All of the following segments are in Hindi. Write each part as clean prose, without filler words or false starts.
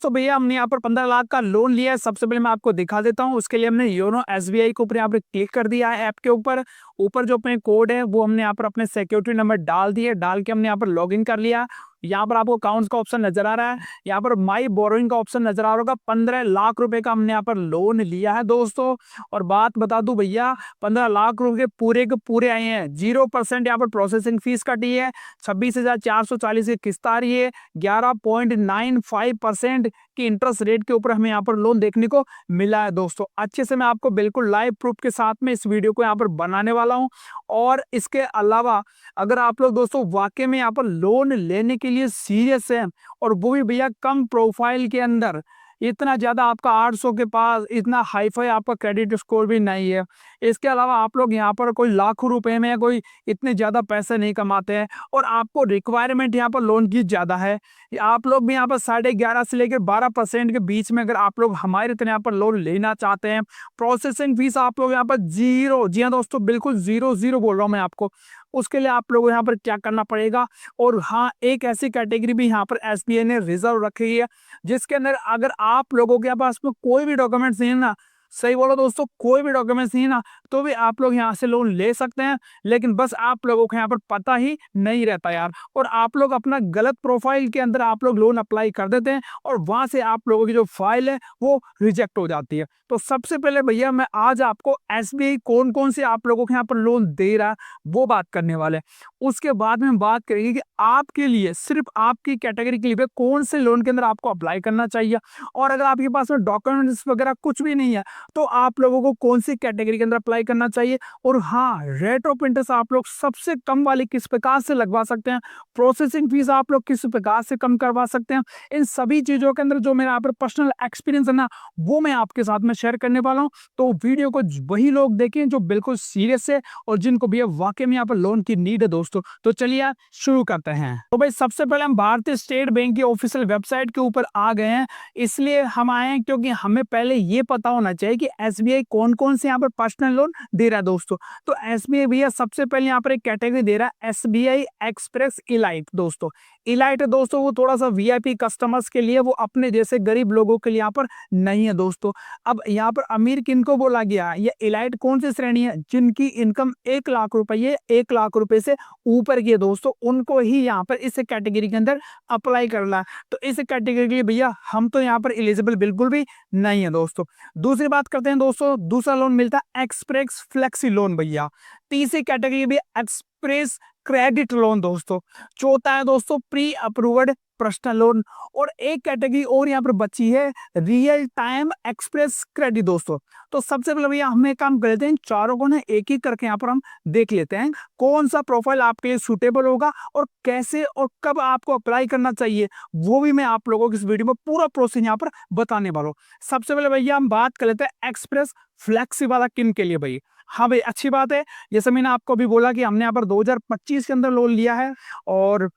तो भैया हमने यहाँ पर 15 लाख का लोन लिया है। सबसे पहले मैं आपको दिखा देता हूँ। उसके लिए हमने योनो एसबीआई के ऊपर यहाँ पर क्लिक कर दिया है। ऐप के ऊपर ऊपर जो अपने कोड है वो हमने यहाँ पर अपने सिक्योरिटी नंबर डाल दिए, डाल के हमने यहाँ पर लॉगिन कर लिया। यहाँ पर आपको अकाउंट्स का ऑप्शन नजर आ रहा है, यहाँ पर माई बोरोइंग का ऑप्शन नजर आ रहा होगा। 15 लाख रुपए का हमने यहाँ पर लोन लिया है दोस्तों। और बात बता दूं भैया, 15 लाख रुपए पूरे के पूरे आए हैं। 0% यहाँ पर प्रोसेसिंग फीस कटी है। 26,440 की किस्त आ रही है। 11.95% की इंटरेस्ट रेट के ऊपर हमें यहाँ पर लोन देखने को मिला है दोस्तों। अच्छे से मैं आपको बिल्कुल लाइव प्रूफ के साथ में इस वीडियो को यहाँ पर बनाने वाला हूँ। और इसके अलावा अगर आप लोग दोस्तों वाकई में यहाँ पर लोन लेने के लिए सीरियस हैं, और वो भी भैया कम प्रोफाइल के अंदर, इतना ज्यादा आपका 800 के पास इतना हाईफाई आपका क्रेडिट स्कोर भी नहीं है, इसके अलावा आप लोग यहाँ पर कोई लाखों रुपए में कोई इतने ज्यादा पैसे नहीं कमाते हैं, और आपको रिक्वायरमेंट यहाँ पर लोन की ज्यादा है, आप लोग भी यहाँ पर 11.5 से लेकर 12% के बीच में अगर आप लोग हमारे तरह यहाँ पर लोन लेना चाहते हैं, प्रोसेसिंग फीस आप लोग यहाँ पर जीरो, जी हाँ दोस्तों बिल्कुल जीरो जीरो बोल रहा हूँ मैं आपको, उसके लिए आप लोगों को यहाँ पर क्या करना पड़ेगा। और हाँ, एक ऐसी कैटेगरी भी यहाँ पर एसबीआई ने रिजर्व रखी है जिसके अंदर अगर आप लोगों के पास में कोई भी डॉक्यूमेंट्स नहीं है ना, सही बोलो दोस्तों, कोई भी डॉक्यूमेंट्स नहीं है ना, तो भी आप लोग यहाँ से लोन ले सकते हैं। लेकिन बस आप लोगों को यहाँ पर पता ही नहीं रहता यार, और आप लोग अपना गलत प्रोफाइल के अंदर आप लोग लोन अप्लाई कर देते हैं, और वहां से आप लोगों की जो फाइल है वो रिजेक्ट हो जाती है। तो सबसे पहले भैया मैं आज आपको एसबीआई कौन कौन से आप लोगों को यहाँ पर लोन दे रहा है वो बात करने वाले। उसके बाद में बात करेंगे कि आपके लिए, सिर्फ आपकी कैटेगरी के लिए कौन से लोन के अंदर आपको अप्लाई करना चाहिए, और अगर आपके पास में डॉक्यूमेंट्स वगैरह कुछ भी नहीं है तो आप लोगों को कौन सी कैटेगरी के अंदर अप्लाई करना चाहिए। और हाँ, रेट ऑफ इंटरेस्ट आप लोग सबसे कम वाली किस प्रकार से लगवा सकते हैं, प्रोसेसिंग फीस आप लोग किस प्रकार से कम करवा सकते हैं, इन सभी चीजों के अंदर जो मेरा यहाँ पर पर्सनल एक्सपीरियंस है ना, वो मैं आपके साथ में शेयर करने वाला हूँ। तो वीडियो को वही लोग देखें जो बिल्कुल सीरियस है और जिनको भी वाकई में यहाँ पर लोन की नीड है दोस्तों। तो चलिए शुरू करते हैं। तो भाई सबसे पहले हम भारतीय स्टेट बैंक की ऑफिशियल वेबसाइट के ऊपर आ गए हैं। इसलिए हम आए हैं क्योंकि हमें पहले ये पता होना चाहिए कि एसबीआई कौन कौन से यहाँ पर पर्सनल लोन दे रहा है दोस्तों। तो एसबीआई भैया सबसे पहले यहाँ पर एक कैटेगरी दे रहा है, एसबीआई एक्सप्रेस इलाइट दोस्तों। इलाइट दोस्तों वो थोड़ा सा वीआईपी कस्टमर्स के लिए, वो अपने जैसे गरीब लोगों के लिए यहाँ पर नहीं है दोस्तों। अब यहाँ पर अमीर किनको बोला गया, ये इलाइट कौन सी श्रेणी है, जिनकी इनकम 1 लाख रुपए 1 लाख रुपए से ऊपर की है दोस्तों, उनको ही यहाँ पर इस कैटेगरी के अंदर अप्लाई करना है। तो इस कैटेगरी के लिए भैया हम तो यहाँ पर एलिजिबल बिल्कुल भी नहीं है दोस्तों। दूसरी बात करते हैं दोस्तों, दूसरा लोन मिलता है एक्सप्रेस फ्लेक्सी लोन भैया। तीसरी कैटेगरी भी एक्सप्रेस क्रेडिट लोन दोस्तों। चौथा है दोस्तों प्री अप्रूव्ड पर्सनल लोन। और एक कैटेगरी और यहाँ पर बची है, रियल टाइम एक्सप्रेस क्रेडिट दोस्तों। तो सबसे पहले भैया हम एक काम कर लेते हैं, इन चारों को ना एक एक करके यहाँ पर हम देख लेते हैं कौन सा प्रोफाइल आपके लिए सूटेबल होगा, और कैसे और कब आपको अप्लाई करना चाहिए वो भी मैं आप लोगों को इस वीडियो में पूरा प्रोसेस यहाँ पर बताने वाला हूँ। सबसे पहले भैया हम बात कर लेते हैं एक्सप्रेस फ्लेक्सी वाला किन के लिए भाई। हाँ भाई, अच्छी बात है, जैसे मैंने आपको अभी बोला कि हमने यहाँ पर 2025 के अंदर लोन लिया है, और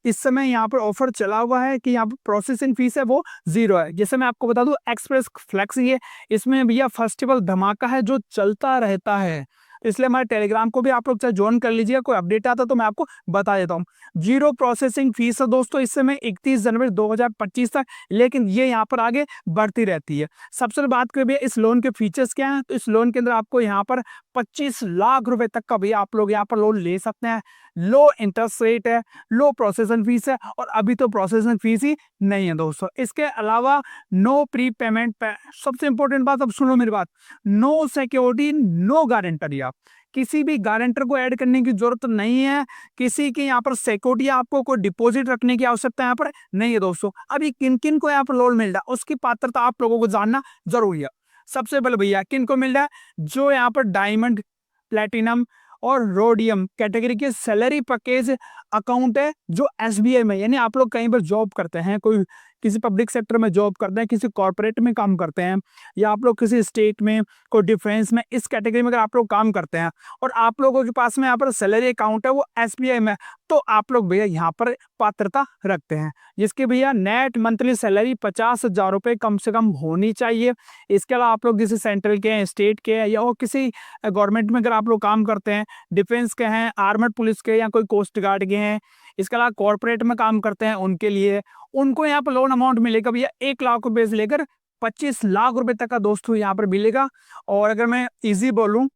इस समय यहाँ पर ऑफर चला हुआ है कि यहाँ पर प्रोसेसिंग फीस है वो जीरो है। जैसे मैं आपको बता दूं एक्सप्रेस फ्लेक्सी है, इसमें भैया फेस्टिवल धमाका है जो चलता रहता है, इसलिए हमारे टेलीग्राम को भी आप लोग चाहे ज्वाइन कर लीजिएगा, कोई अपडेट आता तो मैं आपको बता देता हूँ। जीरो प्रोसेसिंग फीस है दोस्तों इस समय 31 जनवरी 2025 तक, लेकिन ये यहाँ पर आगे बढ़ती रहती है। सबसे पहले बात करें इस लोन के फीचर्स क्या हैं, तो इस लोन के अंदर आपको यहाँ पर 25 लाख रुपए तक का भी आप लोग यहाँ पर लोन ले सकते हैं। लो इंटरेस्ट रेट है, लो प्रोसेसिंग फीस है, और अभी तो प्रोसेसिंग फीस ही नहीं है दोस्तों। इसके अलावा नो प्री पेमेंट, सबसे इंपॉर्टेंट बात, अब सुनो मेरी बात, नो सिक्योरिटी नो गारंटर, आप किसी भी गारंटर को ऐड करने की जरूरत नहीं है, किसी की यहाँ पर सिक्योरिटी आपको कोई डिपॉजिट रखने की आवश्यकता यहाँ पर नहीं है दोस्तों। अभी किन किन को यहाँ पर लोन मिल रहा है उसकी पात्रता आप लोगों को जानना जरूरी है। सबसे पहले भैया किन को मिल रहा है, जो यहाँ पर डायमंड, प्लेटिनम और रोडियम कैटेगरी के सैलरी पैकेज अकाउंट है जो एसबीआई में, यानी आप लोग कहीं पर जॉब करते हैं, कोई किसी पब्लिक सेक्टर में जॉब करते हैं, किसी कॉर्पोरेट में काम करते हैं, या आप लोग किसी स्टेट में, कोई डिफेंस में, इस कैटेगरी में अगर आप लोग काम करते हैं और आप लोगों के पास में यहाँ पर सैलरी अकाउंट है वो एसबीआई में, तो आप लोग भैया यहाँ पर पात्रता रखते हैं, जिसकी भैया नेट मंथली सैलरी 50,000 रुपये कम से कम होनी चाहिए। इसके अलावा आप लोग किसी सेंट्रल के हैं, स्टेट के हैं, या और किसी गवर्नमेंट में अगर आप लोग काम करते हैं, डिफेंस के हैं, आर्मड पुलिस के, या कोई कोस्ट गार्ड के हैं, इसके अलावा कॉर्पोरेट में काम करते हैं उनके लिए, उनको यहाँ पर लोन अमाउंट मिलेगा भैया 1 लाख रुपए से लेकर 25 लाख रुपए तक का दोस्तों यहाँ पर मिलेगा। और अगर मैं इजी बोलूँ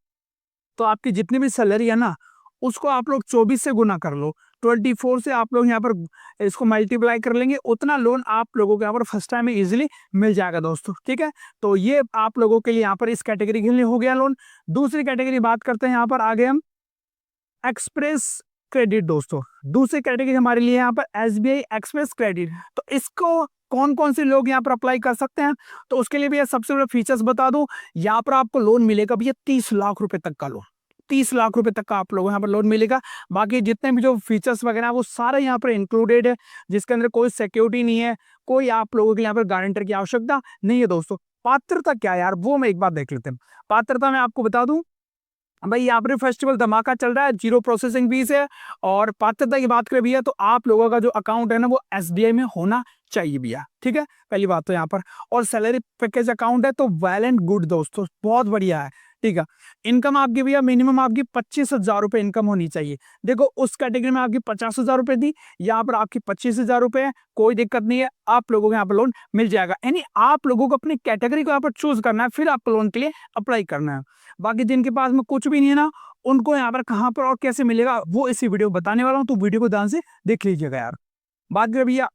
तो आपकी जितनी भी सैलरी है ना, उसको आप लोग 24 से गुना कर लो, 24 से आप लोग यहाँ पर इसको मल्टीप्लाई कर लेंगे, उतना लोन आप लोगों को यहाँ पर फर्स्ट टाइम में इजीली मिल जाएगा दोस्तों। ठीक है, तो ये आप लोगों के लिए यहाँ पर इस कैटेगरी के लिए हो गया लोन। दूसरी कैटेगरी बात करते हैं, यहाँ पर आगे हम एक्सप्रेस क्रेडिट दोस्तों। दूसरी कैटेगरी हमारे लिए यहाँ पर एसबीआई एक्सप्रेस क्रेडिट। तो इसको कौन कौन से लोग यहाँ पर अप्लाई कर सकते हैं, तो उसके लिए भैया सबसे बड़ा फीचर्स बता दूं, यहाँ पर आपको लोन मिलेगा भैया 30 लाख रुपए तक का लोन, 30 लाख रुपए तक का आप लोगों को यहाँ पर लोन मिलेगा। बाकी जितने भी जो फीचर्स वगैरह वो सारे यहाँ पर इंक्लूडेड है, जिसके अंदर कोई सिक्योरिटी नहीं है, कोई आप लोगों के यहाँ पर गारंटर की आवश्यकता नहीं है दोस्तों। पात्रता क्या है यार, वो मैं एक बार देख लेते हैं। पात्रता में आपको बता दूं भाई, यहाँ पर फेस्टिवल धमाका चल रहा है, 0 प्रोसेसिंग फीस है। और पात्रता की बात करें भैया, तो आप लोगों का जो अकाउंट है ना वो एसबीआई में होना चाहिए भैया। ठीक है, पहली बात तो यहाँ पर। और सैलरी पैकेज अकाउंट है तो वेल एंड गुड दोस्तों, बहुत बढ़िया है। ठीक है, इनकम आपकी भैया मिनिमम आपकी 25,000 रुपए इनकम होनी चाहिए। देखो उस कैटेगरी में आपकी 50,000 रुपए थी, यहाँ पर आपकी 25,000 रुपए है, कोई दिक्कत नहीं है, आप लोगों को यहाँ पर लोन मिल जाएगा। यानी आप लोगों को अपनी कैटेगरी को यहाँ पर चूज करना है, फिर आपको लोन के लिए अप्लाई करना है। बाकी जिनके पास में कुछ भी नहीं है ना, उनको यहाँ पर कहाँ पर और कैसे मिलेगा वो इसी वीडियो में बताने वाला हूँ, तो वीडियो को ध्यान से देख लीजिएगा यार। बात करें भैया,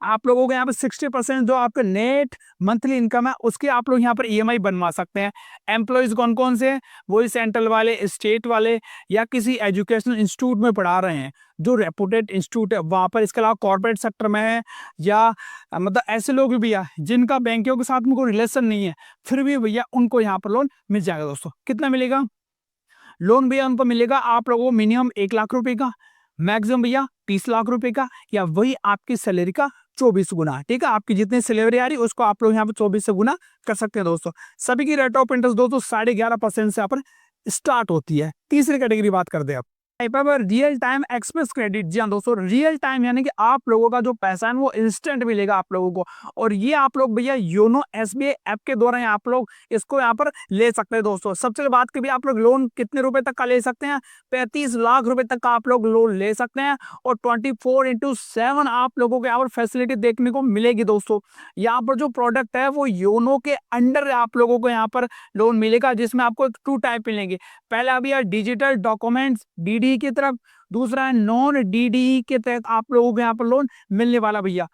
आप लोगों को यहाँ पर 60% जो आपका नेट मंथली इनकम है उसके आप लोग यहाँ पर ईएमआई बनवा सकते हैं। एम्प्लॉयज कौन कौन से हैं, वही सेंट्रल वाले, स्टेट वाले, या किसी एजुकेशनल इंस्टीट्यूट में पढ़ा रहे हैं जो रेपुटेड इंस्टीट्यूट है वहाँ पर। इसके अलावा कॉर्पोरेट सेक्टर में है, या मतलब ऐसे लोग भी भैया जिनका बैंकों के साथ में कोई रिलेशन नहीं है, फिर भी भैया उनको यहाँ पर लोन मिल जाएगा दोस्तों। कितना मिलेगा लोन भैया? उनको मिलेगा आप लोगों को मिनिमम 1 लाख रुपए का, मैक्सिमम भैया 30 लाख रुपए का, या वही आपकी सैलरी का 24 गुना। ठीक है, आपकी जितनी सैलरी आ रही है उसको आप लोग यहाँ पे 24 से गुना कर सकते हैं दोस्तों। सभी की रेट ऑफ इंटरेस्ट दोस्तों 11.5% से यहाँ पर स्टार्ट होती है। तीसरी कैटेगरी बात कर दे आप रियल टाइम एक्सप्रेस क्रेडिट। जी हाँ दोस्तों, रियल टाइम यानी कि आप लोगों का जो पैसा है वो इंस्टेंट मिलेगा आप लोगों को। और ये आप लोग भैया योनो एसबीआई ऐप के द्वारा आप लोग इसको यहाँ पर ले सकते हैं दोस्तों। सबसे बात की भी, आप लोग लोन कितने रुपए तक का ले सकते हैं? 35 लाख रुपए तक का आप लोग लोन ले सकते हैं। और 24/7 आप लोगों को यहाँ पर फैसिलिटी देखने को मिलेगी दोस्तों। यहाँ पर जो प्रोडक्ट है वो योनो के अंडर आप लोगों को यहाँ पर लोन मिलेगा, जिसमें आपको 2 टाइप मिलेंगे। पहला भैया डिजिटल डॉक्यूमेंट्स डीडी की तरफ, दूसरा है नॉन डीडी के तहत आप लोगों को यहाँ पर लोन मिलने वाला भैया।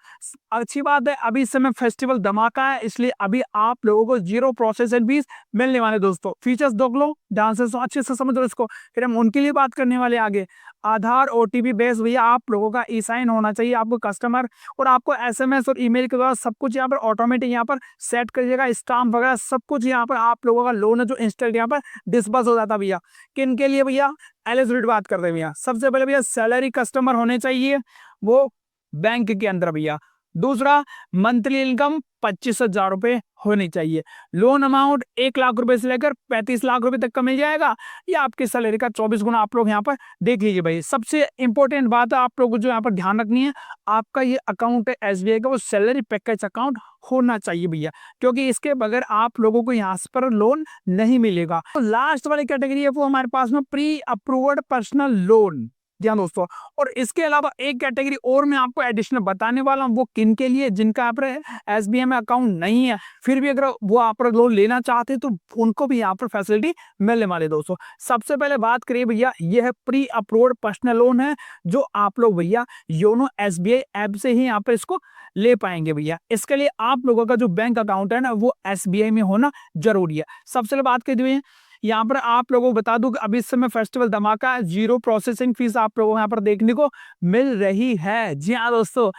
अच्छी बात है, अभी इस समय फेस्टिवल धमाका है, इसलिए अभी आप लोगों को 0 प्रोसेसिंग फीस मिलने वाले दोस्तों। फीचर्स देख लो, ध्यान से अच्छे से समझ लो इसको, फिर हम उनके लिए बात करने वाले आगे। आधार ओटीपी बेस भैया, आप लोगों का ई साइन होना चाहिए आपको कस्टमर, और आपको एसएमएस और ईमेल के द्वारा सब कुछ यहाँ पर ऑटोमेटिक यहाँ पर सेट करिएगा। स्टाम्प वगैरह सब कुछ यहाँ पर आप लोगों का लोन है जो इंस्टेंट यहाँ पर डिस्बर्स हो जाता भैया। किन के लिए भैया? एलिजिबिलिटी बात करते हैं भैया। सबसे पहले भैया सैलरी कस्टमर होने चाहिए वो बैंक के अंदर भैया। दूसरा, मंथली इनकम 25,000 रुपए होनी चाहिए। लोन अमाउंट 1 लाख रुपए से लेकर 35 लाख रुपए तक का मिल जाएगा, या आपकी सैलरी का 24 गुना आप लोग यहाँ पर देख लीजिए भाई। सबसे इंपॉर्टेंट बात है आप लोगों को जो यहाँ पर ध्यान रखनी है, आपका ये अकाउंट है एसबीआई का, वो सैलरी पैकेज अकाउंट होना चाहिए भैया, क्योंकि इसके बगैर आप लोगों को यहाँ पर लोन नहीं मिलेगा। तो लास्ट वाली कैटेगरी है वो हमारे पास में प्री अप्रूव्ड पर्सनल लोन। ध्यान दोस्तों, और इसके अलावा एक कैटेगरी और मैं आपको एडिशनल बताने वाला हूँ, वो किन के लिए? जिनका यहाँ पर एसबीआई में अकाउंट नहीं है, फिर भी अगर वो आप पर लोन लेना चाहते हैं तो उनको भी यहाँ पर फैसिलिटी मिलने वाले दोस्तों। सबसे पहले बात करिए भैया, ये है प्री अप्रूव्ड पर्सनल लोन है, जो आप लोग भैया योनो एसबीआई ऐप से ही यहाँ पर इसको ले पाएंगे भैया। इसके लिए आप लोगों का जो बैंक अकाउंट है ना वो एसबीआई में होना जरूरी है। सबसे पहले बात कर दी यहाँ पर आप लोगों को बता दूं कि अभी इस समय फेस्टिवल धमाका है, 0 प्रोसेसिंग फीस आप लोगों को यहाँ पर देखने को मिल रही है। जी हाँ दोस्तों,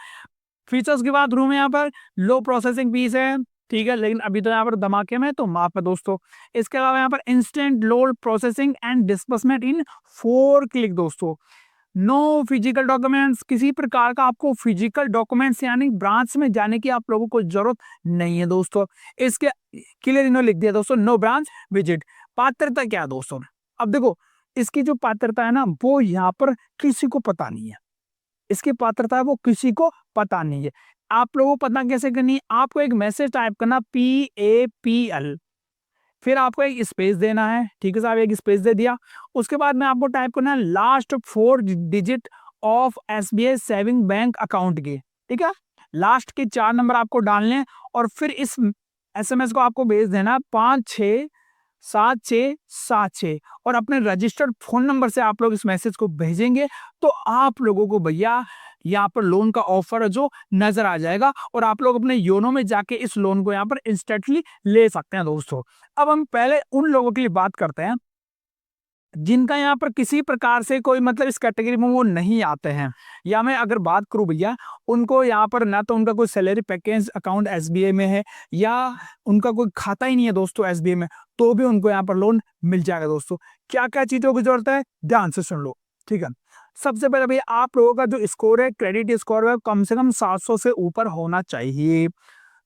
फीचर्स की बात करूं मैं यहाँ पर, लो प्रोसेसिंग फीस है, ठीक है, लेकिन अभी तो यहाँ पर धमाके में तो माफ है दोस्तों। इसके अलावा यहाँ पर instant loan processing and disbursement in 4 click दोस्तों। नो फिजिकल डॉक्यूमेंट्स, किसी प्रकार का आपको फिजिकल डॉक्यूमेंट्स यानी ब्रांच में जाने की आप लोगों को जरूरत नहीं है दोस्तों। इसके क्लियर इन्होंने लिख दिया दोस्तों, नो ब्रांच विजिट। पात्रता क्या है दोस्तों? अब देखो, इसकी जो पात्रता है ना वो यहाँ पर किसी को पता नहीं है। इसकी पात्रता है वो किसी को पता नहीं है। आप लोगों को पता कैसे करनी है? आपको एक मैसेज टाइप करना PAPL, फिर आपको एक स्पेस देना है। ठीक है साहब, एक स्पेस दे दिया। उसके बाद में आपको टाइप करना है last 4 digit of SBI saving bank account के। ठीक है, लास्ट के 4 नंबर आपको डालने हैं और फिर इस एसएमएस को आपको भेज देना 567676 और अपने रजिस्टर्ड फोन नंबर से आप लोग इस मैसेज को भेजेंगे तो आप लोगों को भैया यहाँ पर लोन का ऑफर जो नजर आ जाएगा और आप लोग अपने योनो में जाके इस लोन को यहाँ पर इंस्टेंटली ले सकते हैं दोस्तों। अब हम पहले उन लोगों के लिए बात करते हैं जिनका यहाँ पर किसी प्रकार से कोई मतलब इस कैटेगरी में वो नहीं आते हैं, या मैं अगर बात करूं भैया उनको यहाँ पर ना तो उनका कोई सैलरी पैकेज अकाउंट एसबीआई में है या उनका कोई खाता ही नहीं है दोस्तों एसबीआई में, तो भी उनको यहाँ पर लोन मिल जाएगा दोस्तों। क्या क्या चीजों की जरूरत है ध्यान से सुन लो, ठीक है। सबसे पहले भैया आप लोगों का जो स्कोर है, क्रेडिट स्कोर है, कम से कम 700 से ऊपर होना चाहिए।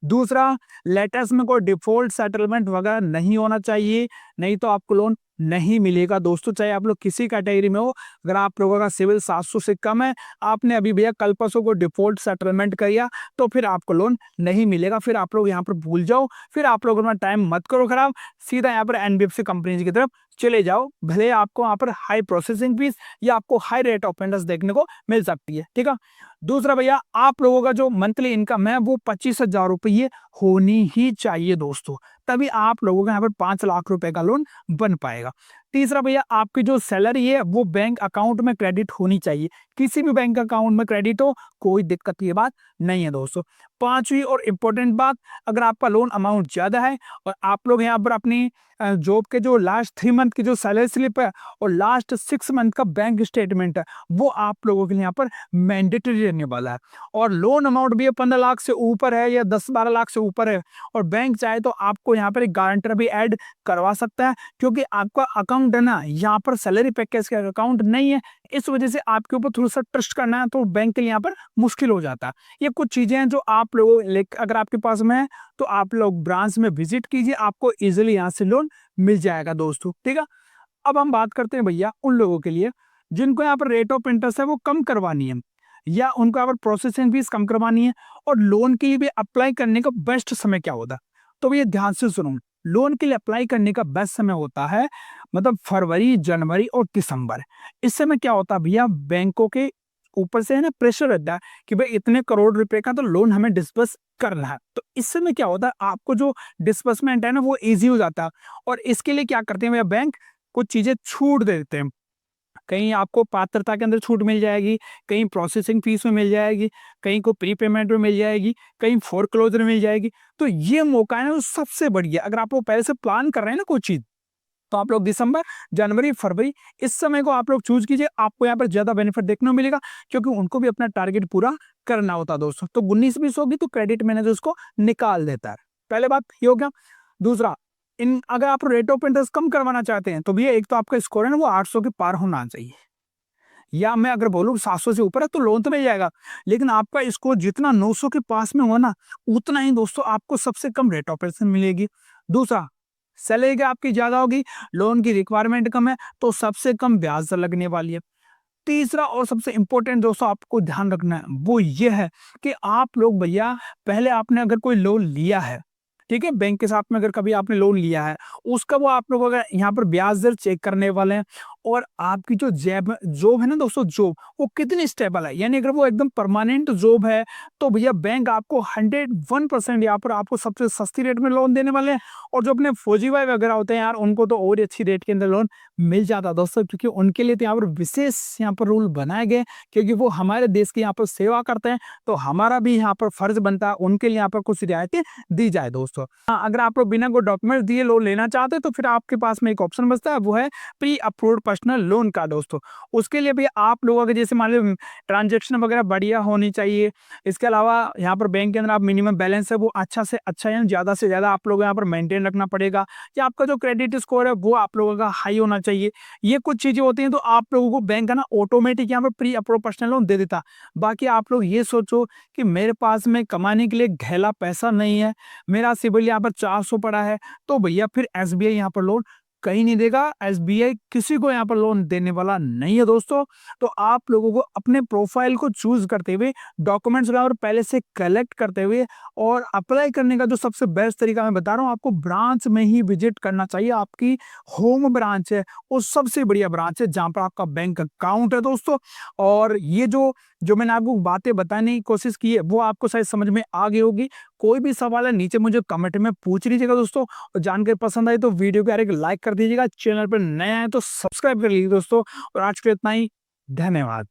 दूसरा, लेटेस्ट में कोई डिफॉल्ट सेटलमेंट वगैरह नहीं होना चाहिए, नहीं तो आपको लोन नहीं मिलेगा दोस्तों, चाहे आप लोग किसी कैटेगरी में हो। अगर आप लोगों का सिविल 700 से कम है, आपने अभी भैया कल परसों को डिफॉल्ट सेटलमेंट किया, तो फिर आपको लोन नहीं मिलेगा। फिर आप लोग यहाँ पर भूल जाओ, फिर आप लोग अपना टाइम मत करो खराब, सीधा यहाँ पर एनबीएफसी कंपनी की तरफ चले जाओ। भले आपको यहाँ पर हाई प्रोसेसिंग फीस या आपको हाई रेट ऑफ इंटरेस्ट देखने को मिल सकती है, ठीक है। दूसरा भैया आप लोगों का जो मंथली इनकम है वो 25,000 रुपये होनी ही चाहिए दोस्तों, तभी आप लोगों का यहाँ पर 5 लाख रुपए का लोन बन पाएगा। तीसरा भैया आपकी जो सैलरी है वो बैंक अकाउंट में क्रेडिट होनी चाहिए, किसी भी बैंक अकाउंट में क्रेडिट हो कोई दिक्कत की बात नहीं है दोस्तों। पांचवी और इम्पोर्टेंट बात, अगर आपका लोन अमाउंट ज्यादा है और आप लोग यहाँ पर अपनी जॉब के जो लास्ट 3 मंथ की जो सैलरी स्लिप है और लास्ट 6 मंथ का बैंक स्टेटमेंट है वो आप लोगों के लिए यहाँ पर मैंडेटरी रहने वाला है। और लोन अमाउंट भी 15 लाख से ऊपर है या 10-12 लाख से ऊपर है और बैंक चाहे तो आपको यहाँ पर एक गारंटर भी ऐड करवा सकता है, क्योंकि आपका अकाउंट है ना यहाँ पर सैलरी पैकेज का अकाउंट नहीं है, इस वजह से आपके ऊपर थोड़ा सा ट्रस्ट करना है तो बैंक के लिए यहाँ पर मुश्किल हो जाता है। ये कुछ चीजें हैं जो आप लोगों अगर आपके पास में है तो आप लोग ब्रांच में विजिट कीजिए, आपको इजीली यहाँ से लोन मिल जाएगा दोस्तों, ठीक है। अब हम बात करते हैं भैया उन लोगों के लिए जिनको यहाँ पर रेट ऑफ इंटरेस्ट है वो कम करवानी है या उनको यहाँ पर प्रोसेसिंग फीस कम करवानी है और लोन के लिए भी अप्लाई करने का बेस्ट समय क्या होता है। तो भैया ध्यान से सुनो, लोन के लिए अप्लाई करने का बेस्ट समय होता है मतलब फरवरी, जनवरी और दिसंबर। इस समय क्या होता है भैया, बैंकों के ऊपर से है ना प्रेशर रहता है कि भाई इतने करोड़ रुपए का तो लोन हमें डिस्बर्स करना है, तो इस समय क्या होता है आपको जो डिस्बर्समेंट है ना वो इजी हो जाता है। और इसके लिए क्या करते हैं भैया, बैंक कुछ चीजें छूट दे देते हैं, कहीं आपको पात्रता के अंदर छूट मिल जाएगी, कहीं प्रोसेसिंग फीस में मिल जाएगी, कहीं को प्री पेमेंट में मिल जाएगी, कहीं फोरक्लोजर में मिल जाएगी। तो ये मौका है ना वो सबसे बढ़िया, अगर आप लोग पहले से प्लान कर रहे हैं ना कोई चीज तो आप लोग दिसंबर, जनवरी, फरवरी इस समय को आप लोग चूज कीजिए, आपको यहाँ पर ज्यादा बेनिफिट देखने को मिलेगा, क्योंकि उनको भी अपना टारगेट पूरा करना होता है दोस्तों। तो 19-20 होगी तो क्रेडिट मैनेजर उसको निकाल देता है, पहले बात ये हो गया। दूसरा, इन अगर आप रेट ऑफ इंटरेस्ट कम करवाना चाहते हैं तो भैया एक तो आपका स्कोर है ना वो 800 के पार होना चाहिए, या मैं अगर बोलूँ 700 से ऊपर है तो लोन तो मिल जाएगा, लेकिन आपका स्कोर जितना 900 के पास में हुआ ना उतना ही दोस्तों आपको सबसे कम रेट ऑफ इंटरेस्ट मिलेगी। दूसरा, सैलरी आपकी ज्यादा होगी, लोन की रिक्वायरमेंट कम है तो सबसे कम ब्याज दर लगने वाली है। तीसरा और सबसे इंपॉर्टेंट दोस्तों आपको ध्यान रखना है वो ये है कि आप लोग भैया पहले आपने अगर कोई लोन लिया है, ठीक है, बैंक के साथ में अगर कभी आपने लोन लिया है उसका वो आप लोग अगर यहाँ पर ब्याज दर चेक करने वाले हैं और आपकी जो जॉब है ना दोस्तों, जॉब वो कितनी स्टेबल है, यानी अगर वो एकदम परमानेंट जॉब है तो भैया बैंक आपको 101% यहाँ पर आपको सबसे सस्ती रेट में लोन देने वाले हैं। और जो अपने फौजी भाई वगैरह होते हैं यार उनको तो और अच्छी रेट के अंदर लोन मिल जाता है दोस्तों, क्योंकि उनके लिए तो यहाँ पर विशेष यहाँ पर रूल बनाए गए, क्योंकि वो हमारे देश की यहाँ पर सेवा करते हैं तो हमारा भी यहाँ पर फर्ज बनता है उनके लिए यहाँ पर कुछ रियायतें दी जाए दोस्तों। हाँ, अगर आप लोग बिना कोई डॉक्यूमेंट दिए लोन लेना चाहते हैं तो फिर आपके पास में एक ऑप्शन बचता है वो है प्री अप्रूव्ड पर्सनल लोन का दोस्तों। उसके लिए भी आप लोगों के जैसे मान लो ट्रांजेक्शन वगैरह बढ़िया होनी चाहिए, इसके अलावा यहाँ पर बैंक के अंदर आप मिनिमम बैलेंस है वो अच्छा से अच्छा या ज्यादा से ज्यादा आप लोग यहाँ पर मेंटेन रखना पड़ेगा, या आपका जो क्रेडिट स्कोर है वो आप लोगों का हाई होना चाहिए। ये कुछ चीजें होती हैं तो आप लोगों को बैंक है ना ऑटोमेटिक यहाँ पर प्री अप्रूव्ड पर्सनल लोन दे देता। बाकी आप लोग ये सोचो कि मेरे पास में कमाने के लिए गहला पैसा नहीं है, मेरा सिबिल यहाँ पर 400 पड़ा है, तो भैया फिर एसबीआई यहाँ पर लोन कहीं नहीं देगा, एसबीआई किसी को यहाँ पर लोन देने वाला नहीं है दोस्तों। तो आप लोगों को अपने प्रोफाइल को चूज करते हुए डॉक्यूमेंट्स और पहले से कलेक्ट करते हुए और अप्लाई करने का जो सबसे बेस्ट तरीका मैं बता रहा हूँ, आपको ब्रांच में ही विजिट करना चाहिए। आपकी होम ब्रांच है वो सबसे बढ़िया ब्रांच है जहाँ पर आपका बैंक अकाउंट है दोस्तों। और ये जो जो मैंने आपको बातें बताने की कोशिश की है वो आपको शायद समझ में आ गई होगी। कोई भी सवाल है नीचे मुझे कमेंट में पूछ लीजिएगा दोस्तों, और जानकारी पसंद आई तो वीडियो को यार एक लाइक कर दीजिएगा, चैनल पर नया है तो सब्सक्राइब कर लीजिए दोस्तों। और आज के लिए इतना ही, धन्यवाद।